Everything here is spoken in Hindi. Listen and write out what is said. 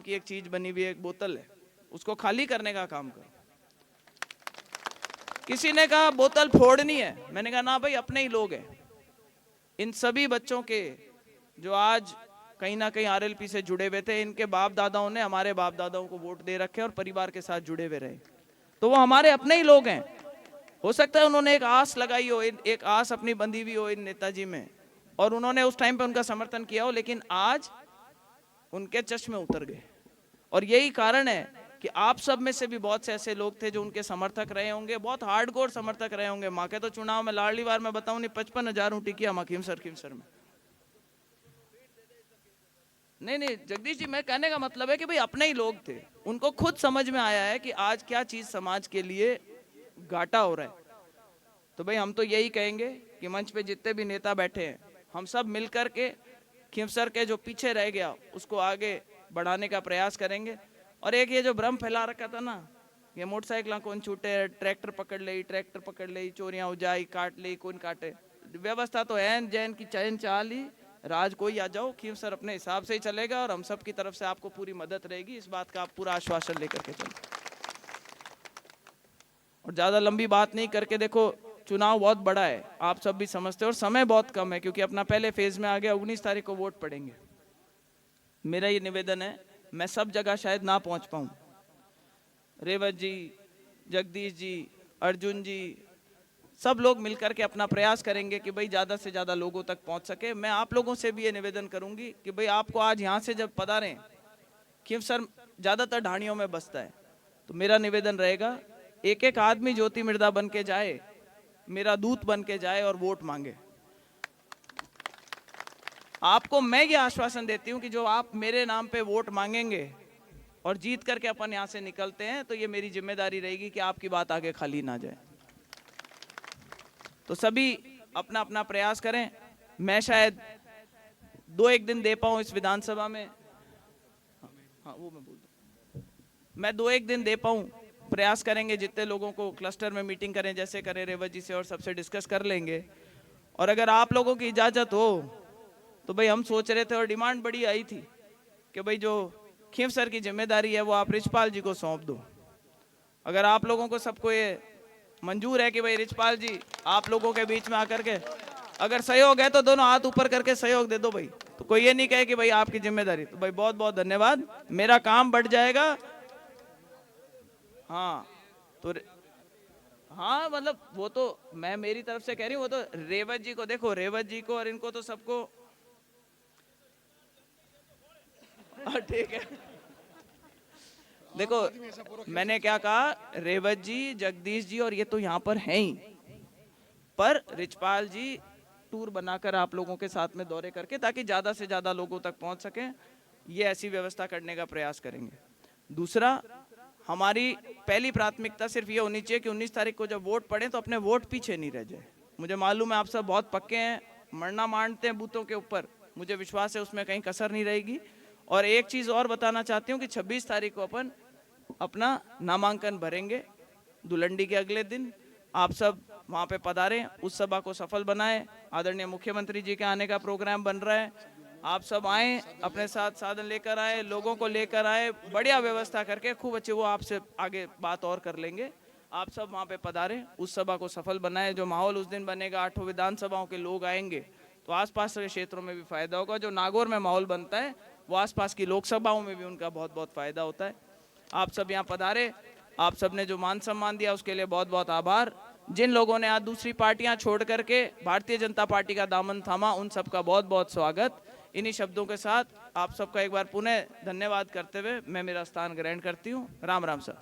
की एक चीज बनी हुई एक बोतल है, उसको खाली करने का काम करो। किसी ने कहा बोतल फोड़नी है, मैंने कहा ना भाई, अपने ही लोग हैं। इन सभी बच्चों के जो आज कहीं ना कहीं आरएलपी से जुड़े हुए थे, इनके बाप दादाओं ने हमारे बाप दादाओं को वोट दे रखे और परिवार के साथ जुड़े हुए रहे, तो वो हमारे अपने ही लोग हैं। हो सकता है उन्होंने एक आस लगाई हो, एक आस अपनी बंधी हुई हो इन नेताजी में, और उन्होंने उस टाइम पे उनका समर्थन किया हो, लेकिन आज उनके चश्मे उतर गए। और यही कारण है कि आप सब में से भी बहुत से ऐसे लोग थे जो उनके समर्थक रहे होंगे, बहुत हार्डकोर समर्थक रहे होंगे। माँ के तो चुनाव में लाडली वार मैं बताऊं नहीं 55,000 उठी किया माँ खीमसर में। नहीं जगदीश जी, मैं कहने का मतलब है कि भाई अपने ही लोग थे, उनको खुद समझ में आया है कि आज क्या चीज समाज के लिए घाटा हो रहा है। तो भाई हम तो यही कहेंगे कि मंच पे जितने भी नेता बैठे हैं, हम सब मिलकर के खीमसर के जो पीछे रह गया उसको आगे बढ़ाने का प्रयास करेंगे। और एक ये जो भ्रम फैला रखा था ना, ये मोटरसाइकिल कौन छूटे, ट्रैक्टर पकड़ ले, चोरियां हो जाए, काट ले कौन काटे, व्यवस्था तो है जैन की चैन चाल ही, राज कोई आ जाओ, खीमसर अपने हिसाब से ही चलेगा और हम सब की तरफ से आपको पूरी मदद रहेगी, इस बात का आप पूरा आश्वासन लेकर के चलो। और ज्यादा लंबी बात नहीं करके, देखो चुनाव बहुत बड़ा है, आप सब भी समझते हो, और समय बहुत कम है क्योंकि अपना पहले फेज में आ गया, 19 तारीख को वोट पड़ेंगे। मेरा ये निवेदन है, मैं सब जगह शायद ना पहुंच पाऊं, रेवत जी, जगदीश जी, अर्जुन जी, सब लोग मिलकर के अपना प्रयास करेंगे कि भाई ज़्यादा से ज़्यादा लोगों तक पहुंच सके। मैं आप लोगों से भी ये निवेदन करूंगी कि भाई आपको आज यहाँ से जब पधारें, खीमसर ज़्यादातर ढाणियों में बसता है, तो मेरा निवेदन रहेगा एक एक आदमी ज्योति मृदा बन के जाए, मेरा दूत बन के जाए और वोट मांगे। आपको मैं ये आश्वासन देती हूँ कि जो आप मेरे नाम पे वोट मांगेंगे और जीत करके अपन यहाँ से निकलते हैं, तो ये मेरी जिम्मेदारी रहेगी कि आपकी बात आगे खाली ना जाए। तो सभी अपना अपना प्रयास करें। मैं शायद 2-1 दिन दे पाऊं इस विधानसभा में, हाँ वो मैं बोल दूं, मैं 2-1 दिन दे पाऊं, प्रयास करेंगे जितने लोगों को क्लस्टर में मीटिंग करें, जैसे करें रेवत जी से, और सबसे डिस्कस कर लेंगे। और अगर आप लोगों की इजाजत हो तो भाई हम सोच रहे थे और डिमांड बड़ी आई थी कि भाई जो खीमसर की जिम्मेदारी है वो आप रिचपाल जी को सौंप दो। अगर आप लोगों को सबको ये मंजूर है कि भाई रिचपाल जी आप लोगों के बीच में आकर के, अगर सहयोग है तो दोनों हाथ ऊपर करके सहयोग दे दो भाई, तो कोई ये नहीं कहे कि भाई आपकी जिम्मेदारी। तो भाई बहुत बहुत धन्यवाद, मेरा काम बढ़ जाएगा। हाँ तो हाँ मतलब वो तो मैं मेरी तरफ से कह रही हूँ, वो तो रेवत जी को देखो, रेवत जी को और इनको तो सबको ठीक है। देखो मैंने क्या कहा, रेवत जी, जगदीश जी और ये तो यहाँ पर हैं ही, पर रिचपाल जी टूर बनाकर आप लोगों के साथ में दौरे करके, ताकि ज्यादा से ज्यादा लोगों तक पहुंच सके, ये ऐसी व्यवस्था करने का प्रयास करेंगे। दूसरा, हमारी पहली प्राथमिकता सिर्फ ये होनी चाहिए कि 19 तारीख को जब वोट पड़े तो अपने वोट पीछे नहीं रह जाए। मुझे मालूम है आप सब बहुत पक्के हैं, मरना मानते हैं बूथों के ऊपर, मुझे विश्वास है उसमें कहीं कसर नहीं रहेगी। और एक चीज और बताना चाहती हूँ कि 26 तारीख को अपन अपना नामांकन भरेंगे, धुलंडी के अगले दिन। आप सब वहां पे पधारें, उस सभा को सफल बनाएं। आदरणीय मुख्यमंत्री जी के आने का प्रोग्राम बन रहा है, आप सब आए, अपने साथ साधन लेकर आए, लोगों को लेकर आए, बढ़िया व्यवस्था करके खूब अच्छे, वो आपसे आगे बात और कर लेंगे। आप सब वहां पे पधारें, उस सभा को सफल बनाएं। जो माहौल उस दिन बनेगा, 8 विधानसभाओं के लोग आएंगे, तो आसपास के क्षेत्रों में भी फायदा होगा। जो नागौर में माहौल बनता है वो आसपास की लोकसभाओं में भी उनका बहुत बहुत फायदा होता है। आप सब यहाँ पधारे, आप सब ने जो मान सम्मान दिया उसके लिए बहुत बहुत आभार। जिन लोगों ने आज दूसरी पार्टियां छोड़ करके भारतीय जनता पार्टी का दामन थामा, उन सबका बहुत बहुत स्वागत। इन्हीं शब्दों के साथ आप सबका एक बार पुनः धन्यवाद करते हुए मैं मेरा स्थान ग्रहण करती हूँ। राम राम सर।